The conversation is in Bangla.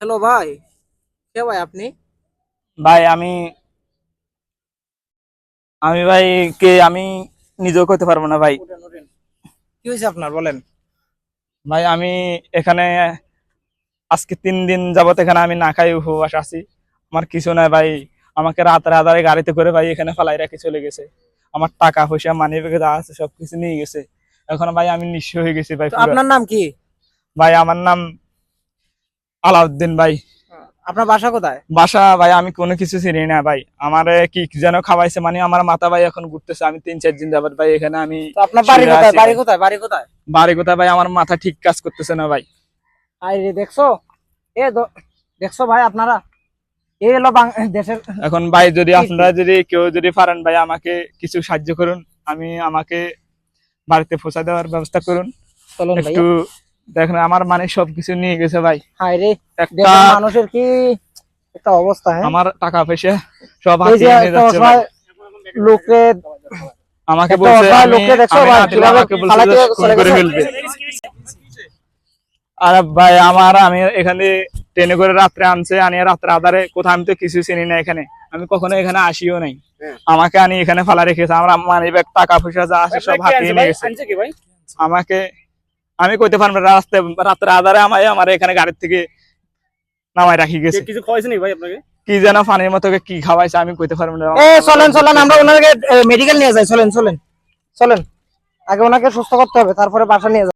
হ্যালো ভাই, কে ভাই আপনি? ভাই আমি আমি ভাই কে আমি নিজেও করতে পারবো না ভাই। ওঠেন ওঠেন। কি হয়েছে আপনার বলেন? ভাই আমি এখানে আজকে 3 দিন যাবত এখানে আমি না খাই উপবাস আছি। আমার কিছু নাই ভাই। আমাকে রাতের আধারে গাড়িতে করে ভাই এখানে ফালাই রেখে চলে গেছে। আমার টাকা পয়সা মানি ব্যাগে যা আছে সবকিছু নিয়ে গেছে। এখন ভাই আমি নিঃস্ব হয়ে গেছি ভাই তো পুরো। আপনার নাম কি? ভাই আমার নাম আলাউদ্দিন ভাই। আপনার বাসা কোথায়? বাসা ভাই আমি কোনো কিছু চিনি না ভাই। আমারে কি কি যেন খাওয়াইছে, মানে আমার মাথা ভাই এখন ঘুরতেছে। আমি 3-4 দিন যাবত ভাই এখানে আমি তো আপনার বাড়ি শুয়ে কোথায়? আছি বাড়ি ভাই। কোথায়? বাড়ি কোথায়? বাড়ি কোথায় ভাই, আমার মাথা ঠিক কাজ করতেছে না ভাই। আরে দেখছো, দেখছো ভাই আপনারা, এই হলো দেশের। এখন ভাই যদি আপনারা যদি কেউ যদি পারেন ভাই আমাকে কিছু সাহায্য করুন। আমাকে বাড়িতে পৌঁছা দেওয়ার ব্যবস্থা করুন চলুন একটু। ভাইয়া। দেখেন আমার মানে সবকিছু নিয়ে গেছে ভাই। হায় রে, একটা দেশের মানুষের কি একটা অবস্থা, হ্যাঁ। আমার টাকা পয়সা সব এই যে হাতিয়ে নিয়ে একটা যাচ্ছে ভাই। অসহায় লোককে, আমাকে একটা বলছে অসহায় আমি লোককে দেখছো আমি ভাই না দিলে কিভাবে আমাকে বলছে ফালাতে যে খুন চলে করে গেছে। ফেলবে। আর ভাই আমি এখানে ট্রেনে করে রাত্রে আনছে, আনিয়ে রাত্রে আধারে কোথাও আমি তো কিছু চিনি না এখানে। আমি কখনো এখানে আসিও নাই। আমাকে আনি এখানে ফালা রেখেছে। আমরা মানি ব্যাগ টাকা পয়সা যা আছে সব হাতিয়ে নিয়ে গেছে। আমাকে আমি কইতে পারবো না, রাত্রে আধারে আমার এখানে গাড়ির থেকে নামাই রাখি গেছে। কিছু খাওয়াইছে নি ভাই আপনাকে? কি যেন পানির মতো কি খাওয়াইছে আমি কইতে পারবো না। চলেন চলেন, আমরা ওনাকে মেডিকেল নিয়ে যাই। চলেন চলেন চলেন, আগে ওনাকে সুস্থ করতে হবে, তারপরে বাসা নিয়ে যাই।